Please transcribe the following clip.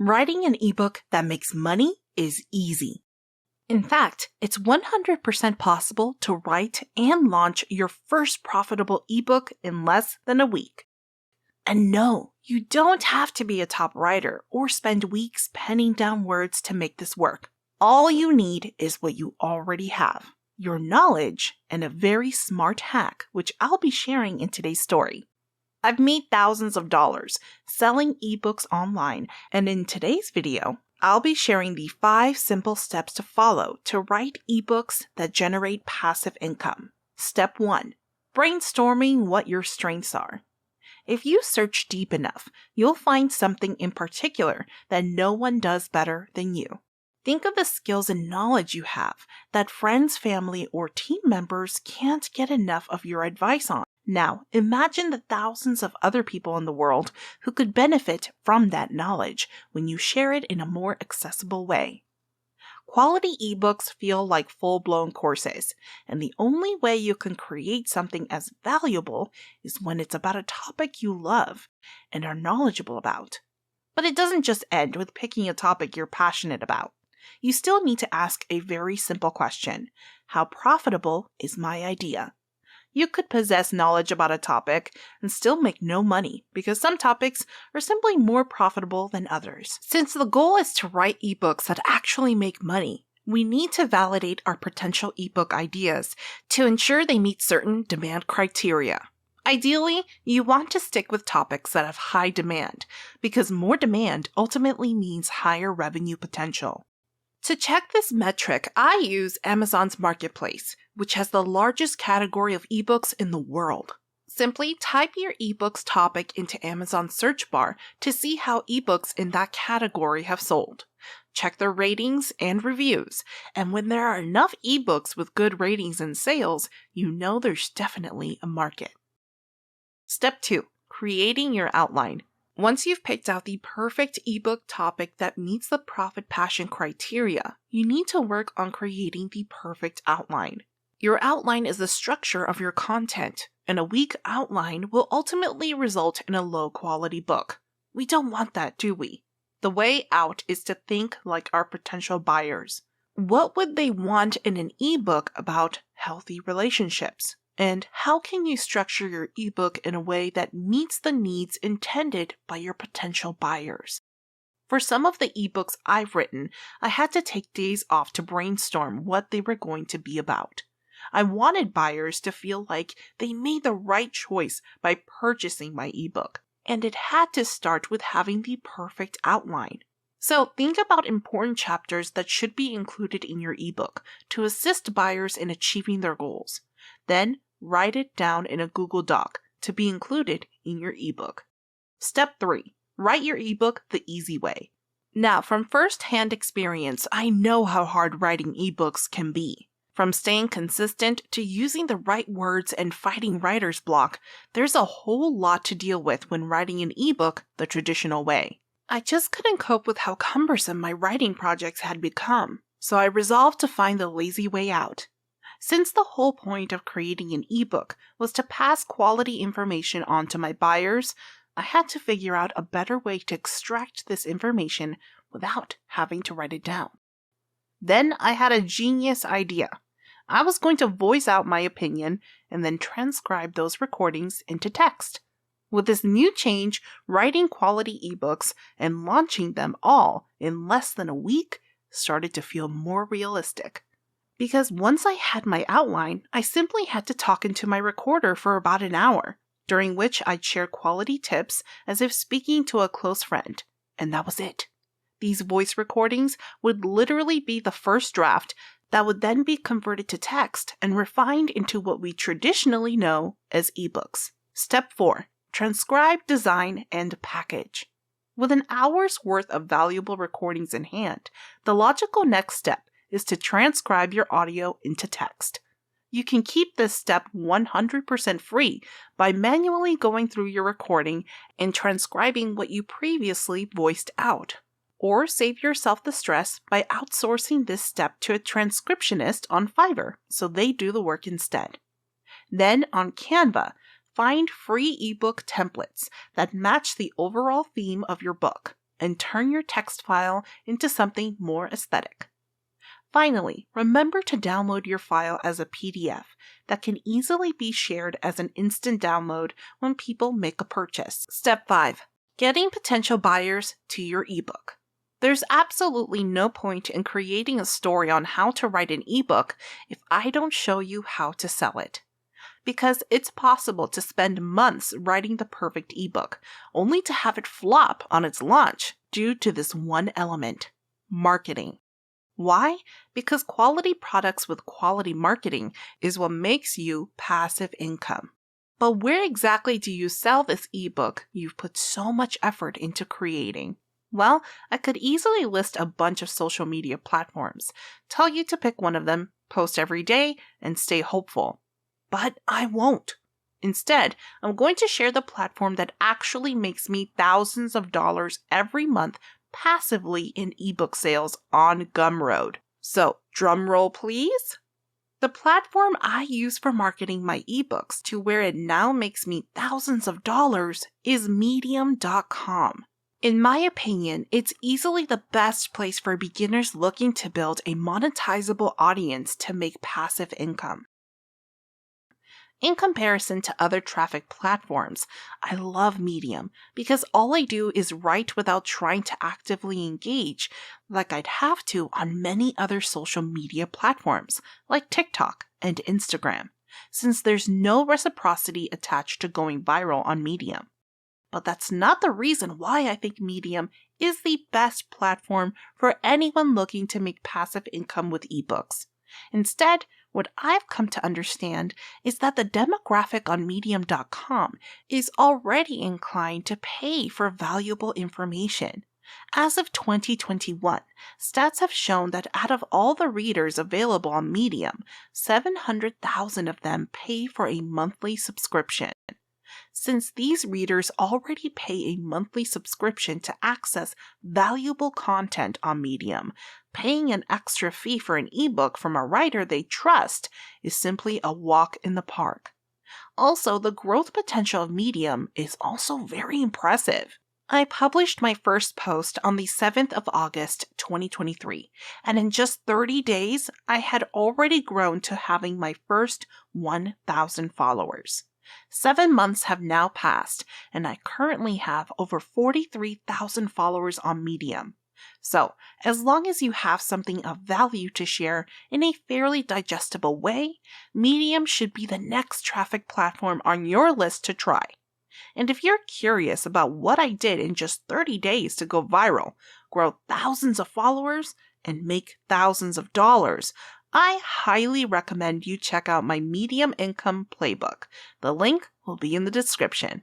Writing an ebook that makes money is easy. In fact, it's 100% possible to write and launch your first profitable ebook in less than a week. And no, you don't have to be a top writer or spend weeks penning down words to make this work. All you need is what you already have, your knowledge and a very smart hack, which I'll be sharing in today's story. I've made thousands of dollars selling ebooks online, and in today's video, I'll be sharing the 5 simple steps to follow to write ebooks that generate passive income. Step 1. Brainstorming what your strengths are. If you search deep enough, you'll find something in particular that no one does better than you. Think of the skills and knowledge you have that friends, family, or team members can't get enough of your advice on. Now, imagine the thousands of other people in the world who could benefit from that knowledge when you share it in a more accessible way. Quality ebooks feel like full-blown courses, and the only way you can create something as valuable is when it's about a topic you love and are knowledgeable about. But it doesn't just end with picking a topic you're passionate about. You still need to ask a very simple question: how profitable is my idea? You could possess knowledge about a topic and still make no money because some topics are simply more profitable than others. Since the goal is to write ebooks that actually make money, we need to validate our potential ebook ideas to ensure they meet certain demand criteria. Ideally, you want to stick with topics that have high demand because more demand ultimately means higher revenue potential. To check this metric, I use Amazon's Marketplace, which has the largest category of ebooks in the world. Simply type your ebooks topic into Amazon's search bar to see how ebooks in that category have sold. Check their ratings and reviews, and when there are enough ebooks with good ratings and sales, you know there's definitely a market. Step 2. Creating your outline. Once you've picked out the perfect ebook topic that meets the profit passion criteria, you need to work on creating the perfect outline. Your outline is the structure of your content, and a weak outline will ultimately result in a low-quality book. We don't want that, do we? The way out is to think like our potential buyers. What would they want in an ebook about healthy relationships? And how can you structure your ebook in a way that meets the needs intended by your potential buyers? For some of the ebooks I've written, I had to take days off to brainstorm what they were going to be about. I wanted buyers to feel like they made the right choice by purchasing my ebook, and it had to start with having the perfect outline. So think about important chapters that should be included in your ebook to assist buyers in achieving their goals. Then write it down in a Google Doc to be included in your ebook. Step 3. Write your ebook the easy way. Now, from first-hand experience, I know how hard writing ebooks can be. From staying consistent to using the right words and fighting writer's block, there's a whole lot to deal with when writing an ebook the traditional way. I just couldn't cope with how cumbersome my writing projects had become, so I resolved to find the lazy way out. Since the whole point of creating an ebook was to pass quality information on to my buyers, I had to figure out a better way to extract this information without having to write it down. Then I had a genius idea. I was going to voice out my opinion and then transcribe those recordings into text. With this new change, writing quality ebooks and launching them all in less than a week started to feel more realistic. Because once I had my outline, I simply had to talk into my recorder for about an hour, during which I'd share quality tips as if speaking to a close friend, and that was it. These voice recordings would literally be the first draft that would then be converted to text and refined into what we traditionally know as ebooks. Step 4. Transcribe, design, and package. With an hour's worth of valuable recordings in hand, the logical next step is to transcribe your audio into text. You can keep this step 100% free by manually going through your recording and transcribing what you previously voiced out. Or save yourself the stress by outsourcing this step to a transcriptionist on Fiverr so they do the work instead. Then on Canva, find free ebook templates that match the overall theme of your book. and turn your text file into something more aesthetic. Finally, remember to download your file as a PDF that can easily be shared as an instant download when people make a purchase. Step 5. Getting potential buyers to your ebook. There's absolutely no point in creating a story on how to write an ebook if I don't show you how to sell it. Because it's possible to spend months writing the perfect ebook, only to have it flop on its launch due to this one element: marketing. Why? Because quality products with quality marketing is what makes you passive income. But where exactly do you sell this ebook you've put so much effort into creating? Well, I could easily list a bunch of social media platforms, tell you to pick one of them, post every day, and stay hopeful. But I won't. Instead, I'm going to share the platform that actually makes me thousands of dollars every month passively in ebook sales on Gumroad. So, drum roll please. The platform I use for marketing my ebooks to where it now makes me thousands of dollars is Medium.com. In my opinion, it's easily the best place for beginners looking to build a monetizable audience to make passive income. In comparison to other traffic platforms, I love Medium because all I do is write without trying to actively engage like I'd have to on many other social media platforms like TikTok and Instagram, since there's no reciprocity attached to going viral on Medium. But that's not the reason why I think Medium is the best platform for anyone looking to make passive income with ebooks. Instead, what I've come to understand is that the demographic on Medium.com is already inclined to pay for valuable information. As of 2021, stats have shown that out of all the readers available on Medium, 700,000 of them pay for a monthly subscription. Since these readers already pay a monthly subscription to access valuable content on Medium, paying an extra fee for an ebook from a writer they trust is simply a walk in the park. Also, the growth potential of Medium is also very impressive. I published my first post on the 7th of August, 2023, and in just 30 days, I had already grown to having my first 1,000 followers. 7 months have now passed, and I currently have over 43,000 followers on Medium. So, as long as you have something of value to share in a fairly digestible way, Medium should be the next traffic platform on your list to try. And if you're curious about what I did in just 30 days to go viral, grow thousands of followers, and make thousands of dollars, I highly recommend you check out my Medium Income Playbook. The link will be in the description.